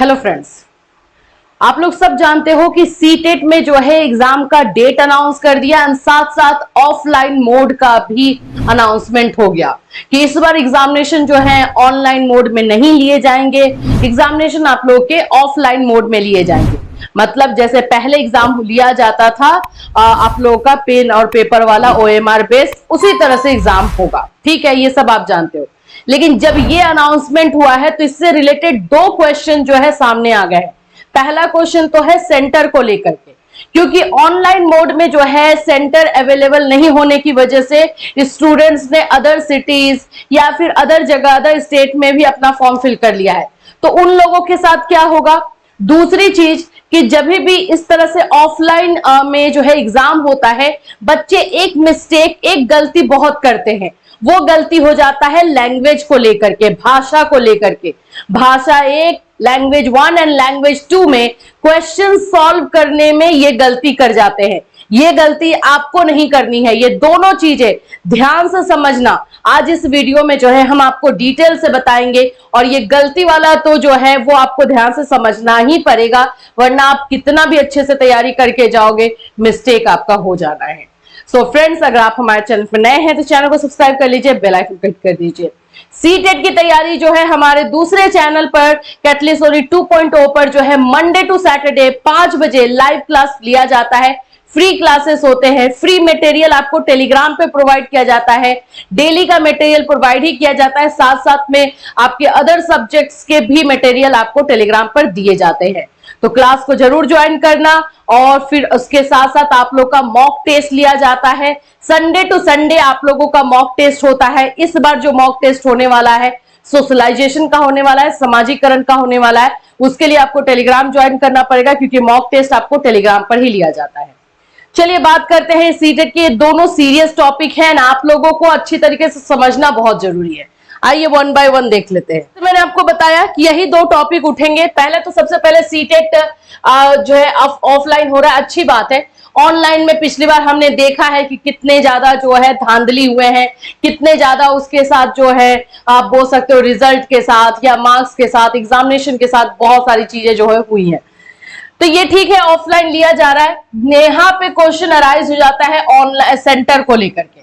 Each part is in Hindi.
हेलो फ्रेंड्स, आप लोग सब जानते हो कि सीटेट में जो है एग्जाम का डेट अनाउंस कर दिया और साथ साथ ऑफलाइन मोड का भी अनाउंसमेंट हो गया कि इस बार एग्जामिनेशन जो है ऑनलाइन मोड में नहीं लिए जाएंगे, एग्जामिनेशन आप लोग के ऑफलाइन मोड में लिए जाएंगे। मतलब जैसे पहले एग्जाम लिया जाता था आप लोगों का पेन और पेपर वाला OMR बेस्ड, उसी तरह से एग्जाम होगा। ठीक है, ये सब आप जानते हो। लेकिन जब ये अनाउंसमेंट हुआ है तो इससे रिलेटेड दो क्वेश्चन जो है सामने आ गए हैं। पहला क्वेश्चन तो है सेंटर को लेकर के, क्योंकि ऑनलाइन मोड में जो है सेंटर अवेलेबल नहीं होने की वजह से स्टूडेंट्स ने अदर सिटीज या फिर अदर जगह अदर स्टेट में भी अपना फॉर्म फिल कर लिया है, तो उन लोगों के साथ क्या होगा। दूसरी चीज कि जब भी इस तरह से ऑफलाइन में जो है एग्जाम होता है, बच्चे एक मिस्टेक, एक गलती बहुत करते हैं। वो गलती हो जाता है लैंग्वेज को लेकर के, भाषा को लेकर के। भाषा 1, लैंग्वेज 1 एंड लैंग्वेज 2 में क्वेश्चन सॉल्व करने में ये गलती कर जाते हैं। ये गलती आपको नहीं करनी है। ये दोनों चीजें ध्यान से समझना। आज इस वीडियो में जो है हम आपको डिटेल से बताएंगे, और ये गलती वाला तो जो है वो आपको ध्यान से समझना ही पड़ेगा, वरना आप कितना भी अच्छे से तैयारी करके जाओगे, मिस्टेक आपका हो जाना है। सो फ्रेंड्स, अगर आप हमारे चैनल पर नए हैं तो चैनल को सब्सक्राइब कर लीजिए, बेल आइकन क्लिक कर दीजिए। सीटेट की तैयारी जो है हमारे दूसरे चैनल पर कैटलिस्ट 2.0 पर जो है मंडे टू सैटरडे 5 बजे लाइव क्लास लिया जाता है। फ्री क्लासेस होते हैं, फ्री मटेरियल आपको टेलीग्राम पे प्रोवाइड किया जाता है, डेली का मटेरियल प्रोवाइड ही किया जाता है, साथ साथ में आपके अदर सब्जेक्ट्स के भी मटेरियल आपको टेलीग्राम पर दिए जाते हैं। तो क्लास को जरूर ज्वाइन करना, और फिर उसके साथ साथ आप लोग का मॉक टेस्ट लिया जाता है। संडे टू संडे आप लोगों का मॉक टेस्ट होता है। इस बार जो मॉक टेस्ट होने वाला है सोशलाइजेशन का होने वाला है, समाजीकरण का होने वाला है। उसके लिए आपको टेलीग्राम ज्वाइन करना पड़ेगा, क्योंकि मॉक टेस्ट आपको टेलीग्राम पर ही लिया जाता है। चलिए बात करते हैं सीटेट के। दोनों सीरियस टॉपिक हैं ना, आप लोगों को अच्छी तरीके से समझना बहुत जरूरी है। आइए वन बाय वन देख लेते हैं। तो मैंने आपको बताया कि यही दो टॉपिक उठेंगे। पहले तो सबसे पहले सीटेट जो है ऑफलाइन हो रहा है, अच्छी बात है। ऑनलाइन में पिछली बार हमने देखा है कि कितने ज्यादा जो है धांधली हुए हैं, कितने ज्यादा उसके साथ जो है आप बोल सकते हो रिजल्ट के साथ या मार्क्स के साथ, एग्जामिनेशन के साथ बहुत सारी चीजें जो है हुई हैं। तो ये ठीक है, ऑफलाइन लिया जा रहा है। यहाँ पे क्वेश्चन अराइज हो जाता है ऑनलाइन सेंटर को लेकर के,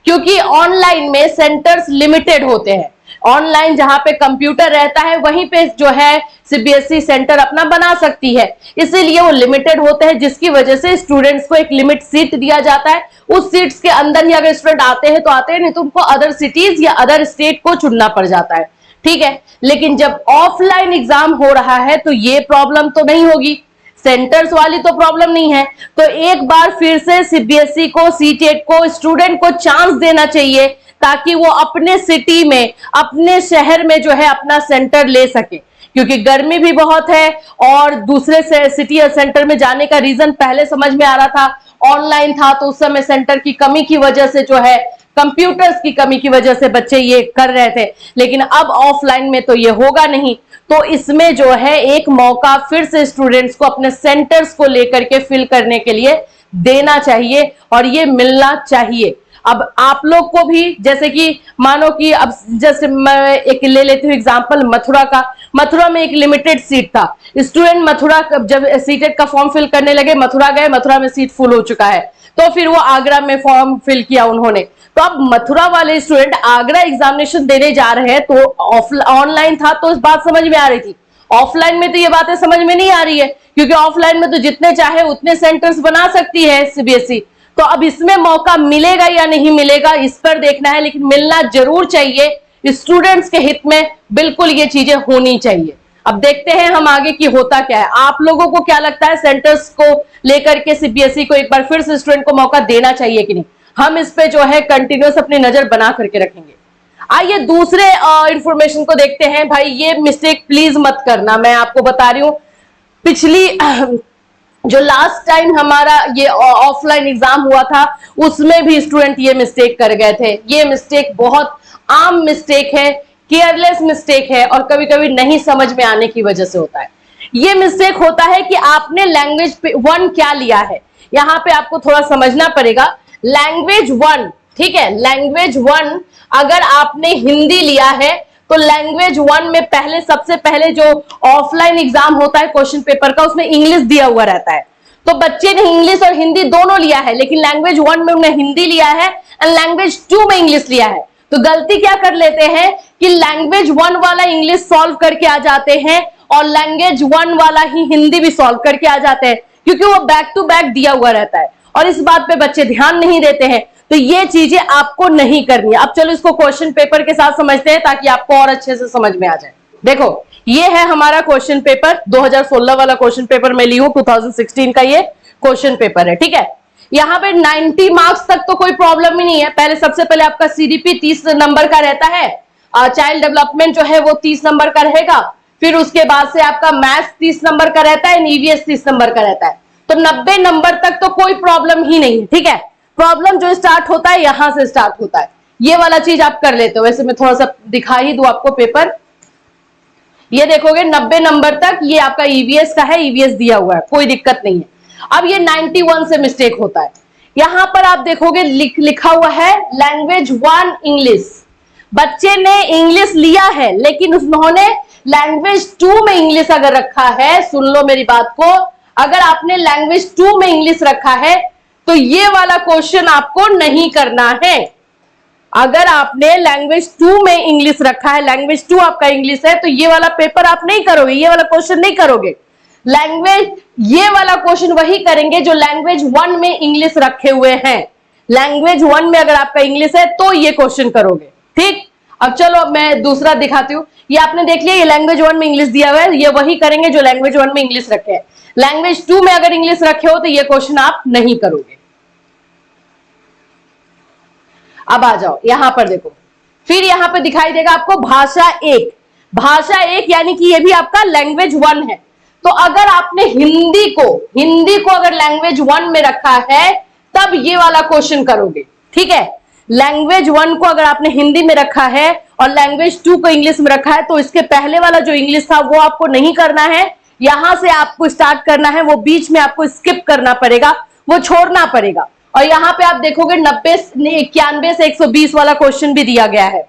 क्योंकि ऑनलाइन में सेंटर्स लिमिटेड होते हैं। ऑनलाइन जहां पे कंप्यूटर रहता है वहीं पे जो है CBSE सेंटर अपना बना सकती है, इसीलिए वो लिमिटेड होते हैं, जिसकी वजह से स्टूडेंट्स को एक लिमिट सीट दिया जाता है। उस सीट्स के अंदर ही अगर स्टूडेंट आते हैं तो आते हैं, नहीं तो उनको अदर सिटीज या अदर स्टेट को चुनना पड़ जाता है। ठीक है, लेकिन जब ऑफलाइन एग्जाम हो रहा है तो ये प्रॉब्लम तो नहीं होगी, सेंटर्स वाली तो प्रॉब्लम नहीं है। तो एक बार फिर से CBSE को, सीटेट को, स्टूडेंट को चांस देना चाहिए, ताकि वो अपने सिटी में, अपने शहर में जो है अपना सेंटर ले सके। क्योंकि गर्मी भी बहुत है, और दूसरे सिटी या सेंटर में जाने का रीजन पहले समझ में आ रहा था, ऑनलाइन था तो उस समय सेंटर की कमी की वजह से जो है, कंप्यूटर्स की कमी की वजह से बच्चे ये कर रहे थे। लेकिन अब ऑफलाइन में तो ये होगा नहीं, तो इसमें जो है एक मौका फिर से स्टूडेंट्स को अपने सेंटर्स को लेकर के फिल करने के लिए देना चाहिए, और ये मिलना चाहिए। अब आप लोग को भी, जैसे कि मानो कि अब जैसे मैं एक ले लेती हूँ एग्जांपल मथुरा का। मथुरा में एक लिमिटेड सीट था, स्टूडेंट मथुरा जब सीटेट का फॉर्म फिल करने लगे, मथुरा गए, मथुरा में सीट फुल हो चुका है, तो फिर वो आगरा में फॉर्म फिल किया उन्होंने। तो अब मथुरा वाले स्टूडेंट आगरा एग्जामिनेशन देने जा रहे हैं, तो ऑनलाइन था तो इस बात समझ में आ रही थी। ऑफलाइन में तो ये बातें समझ में नहीं आ रही है, क्योंकि ऑफलाइन में तो जितने चाहे उतने सेंटर्स बना सकती है CBSE। तो अब इसमें मौका मिलेगा या नहीं मिलेगा, इस पर देखना है, लेकिन मिलना जरूर चाहिए। स्टूडेंट्स के हित में बिल्कुल ये चीजें होनी चाहिए। अब देखते हैं हम आगे की होता क्या है। आप लोगों को क्या लगता है, सेंटर्स को लेकर के CBSE को एक बार फिर से स्टूडेंट को मौका देना चाहिए कि नहीं? हम इस पे जो है कंटिन्यूस अपनी नजर बना करके रखेंगे। आइए दूसरे इंफॉर्मेशन को देखते हैं। भाई ये मिस्टेक प्लीज मत करना, मैं आपको बता रही हूं। पिछली जो लास्ट टाइम हमारा ये ऑफलाइन एग्जाम हुआ था, उसमें भी स्टूडेंट ये मिस्टेक कर गए थे। ये मिस्टेक बहुत आम मिस्टेक है, केयरलेस मिस्टेक है, और कभी कभी नहीं समझ में आने की वजह से होता है। ये मिस्टेक होता है कि आपने लैंग्वेज 1 क्या लिया है, यहाँ पे आपको थोड़ा समझना पड़ेगा। लैंग्वेज 1, ठीक है, लैंग्वेज 1 अगर आपने हिंदी लिया है तो लैंग्वेज 1 में पहले सबसे पहले जो ऑफलाइन एग्जाम होता है क्वेश्चन पेपर का, उसमें इंग्लिश दिया हुआ रहता है। तो बच्चे ने इंग्लिश और हिंदी दोनों लिया है, लेकिन लैंग्वेज 1 में उन्हें हिंदी लिया है एंड लैंग्वेज 2 में इंग्लिश लिया है। तो गलती क्या कर लेते हैं कि लैंग्वेज 1 वाला इंग्लिश सॉल्व करके आ जाते हैं और लैंग्वेज 1 वाला ही हिंदी भी सॉल्व करके आ जाते हैं, क्योंकि वो बैक टू बैक दिया हुआ रहता है और इस बात पे बच्चे ध्यान नहीं देते हैं। तो ये चीजें आपको नहीं करनी है। अब चलो इसको क्वेश्चन पेपर के साथ समझते हैं ताकि आपको और अच्छे से समझ में आ जाए। देखो, ये है हमारा क्वेश्चन पेपर, 2016 वाला क्वेश्चन पेपर मैं ली हूं, 2016 का ये क्वेश्चन पेपर है, ठीक है। यहाँ पे 90 मार्क्स तक तो कोई प्रॉब्लम ही नहीं है। पहले सबसे पहले आपका सीडीपी 30 नंबर का रहता है, चाइल्ड डेवलपमेंट जो है वो 30 नंबर का रहेगा, फिर उसके बाद से आपका मैथ्स 30 नंबर का रहता है, ईवीएस 30 नंबर का रहता है। तो 90 नंबर तक तो कोई प्रॉब्लम ही नहीं है, ठीक है। प्रॉब्लम जो स्टार्ट होता है यहां से स्टार्ट होता है, ये वाला चीज आप कर लेते हो। वैसे मैं थोड़ा सा दिखा ही दूं आपको पेपर, ये देखोगे 90 नंबर तक ये आपका ईवीएस का है, ईवीएस दिया हुआ है, कोई दिक्कत नहीं है। अब ये 91 से मिस्टेक होता है। यहां पर आप देखोगे लिखा हुआ है लैंग्वेज 1 इंग्लिश। बच्चे ने इंग्लिश लिया है लेकिन उन्होंने लैंग्वेज 2 में इंग्लिश अगर रखा है, सुन लो मेरी बात को, अगर आपने लैंग्वेज 2 में इंग्लिश रखा है तो ये वाला क्वेश्चन आपको नहीं करना है। अगर आपने लैंग्वेज 2 में इंग्लिश रखा है, लैंग्वेज 2 आपका इंग्लिश है, तो ये वाला पेपर आप नहीं करोगे, ये वाला क्वेश्चन नहीं करोगे। ये वाला क्वेश्चन वही करेंगे जो लैंग्वेज 1 में इंग्लिश रखे हुए हैं। लैंग्वेज 1 में अगर आपका इंग्लिश है तो ये क्वेश्चन करोगे, ठीक। अब चलो मैं दूसरा दिखाती हूँ। ये आपने देख लिया, ये लैंग्वेज 1 में इंग्लिश दिया हुआ है, ये वही करेंगे जो लैंग्वेज 1 में इंग्लिश रखे हैं। लैंग्वेज 2 में अगर इंग्लिश रखे हो तो ये क्वेश्चन आप नहीं करोगे। अब आ जाओ यहां पर देखो, फिर यहां पर दिखाई देगा आपको भाषा 1। भाषा 1 यानी कि ये भी आपका लैंग्वेज 1 है। तो अगर आपने हिंदी को अगर लैंग्वेज 1 में रखा है तब ये वाला क्वेश्चन करोगे, ठीक है। लैंग्वेज 1 को अगर आपने हिंदी में रखा है और लैंग्वेज 2 को इंग्लिश में रखा है तो इसके पहले वाला जो इंग्लिश था वो आपको नहीं करना है, यहां से आपको स्टार्ट करना है, वो बीच में आपको स्किप करना पड़ेगा, वो छोड़ना पड़ेगा। और यहां पे आप देखोगे 91 से 120 वाला क्वेश्चन भी दिया गया है।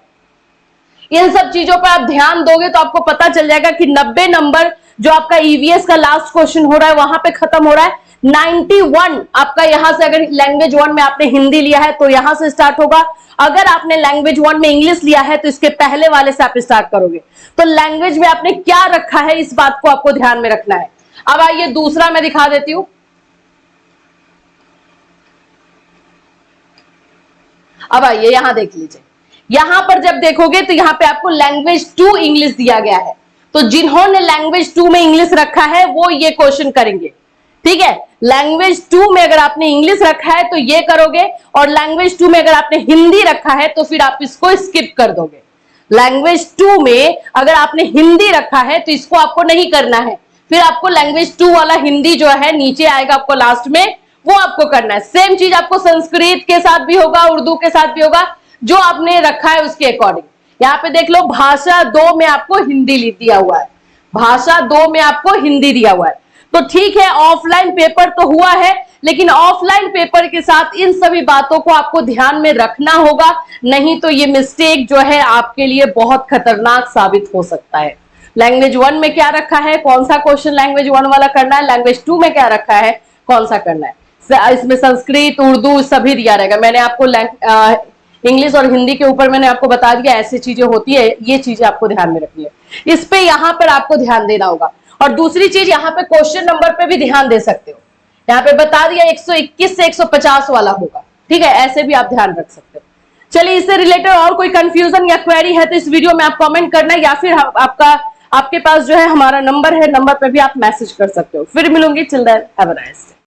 इन सब चीजों पर आप ध्यान दोगे तो आपको पता चल जाएगा कि 90 नंबर जो आपका ईवीएस का लास्ट क्वेश्चन हो रहा है वहां पे खत्म हो रहा है। 91 आपका यहां से, अगर लैंग्वेज 1 में आपने हिंदी लिया है तो यहां से स्टार्ट होगा, अगर आपने लैंग्वेज 1 में इंग्लिश लिया है तो इसके पहले वाले से आप स्टार्ट करोगे। तो लैंग्वेज में आपने क्या रखा है इस बात को आपको ध्यान में रखना है। अब आइए दूसरा मैं दिखा देती हूं। अब आइए यहां देख लीजिए, यहां पर जब देखोगे तो यहां पे आपको लैंग्वेज 2 इंग्लिश दिया गया है। तो जिन्होंने लैंग्वेज 2 में इंग्लिश रखा है वो ये क्वेश्चन करेंगे, ठीक है। लैंग्वेज 2 में अगर आपने इंग्लिश रखा है तो ये करोगे, और लैंग्वेज 2 में अगर आपने हिंदी रखा है तो फिर आप इसको स्किप कर दोगे। लैंग्वेज 2 में अगर आपने हिंदी रखा है तो इसको आपको नहीं करना है, फिर आपको लैंग्वेज 2 वाला हिंदी जो है नीचे आएगा आपको लास्ट में, वो आपको करना है। सेम चीज आपको संस्कृत के साथ भी होगा, उर्दू के साथ भी होगा, जो आपने रखा है उसके अकॉर्डिंग। यहाँ पे देख लो, भाषा 2 में आपको हिंदी दिया हुआ है, भाषा 2 में आपको हिंदी दिया हुआ है। तो ठीक है, ऑफलाइन पेपर तो हुआ है, लेकिन ऑफलाइन पेपर के साथ इन सभी बातों को आपको ध्यान में रखना होगा, नहीं तो ये मिस्टेक जो है आपके लिए बहुत खतरनाक साबित हो सकता है। लैंग्वेज 1 में क्या रखा है, कौन सा क्वेश्चन लैंग्वेज 1 वाला करना है, लैंग्वेज 2 में क्या रखा है, कौन सा करना है। इसमें संस्कृत, उर्दू सभी दिया रहेगा। मैंने आपको इंग्लिश और हिंदी के ऊपर मैंने आपको बता दिया, ऐसी चीजें होती है, ये चीजें आपको ध्यान में रखनी है। इस पे यहाँ पर आपको ध्यान देना होगा। और दूसरी चीज, यहाँ पे क्वेश्चन नंबर पे भी ध्यान दे सकते हो। यहाँ पे बता दिया 121 से 150 वाला होगा, ठीक है, ऐसे भी आप ध्यान रख सकते हो। चलिए, इससे रिलेटेड और कोई कंफ्यूजन या क्वेरी है तो इस वीडियो में आप कमेंट करना, या फिर आपके पास जो है हमारा नंबर है, नंबर पे भी आप मैसेज कर सकते हो। फिर मिलूंगी, children have a nice day.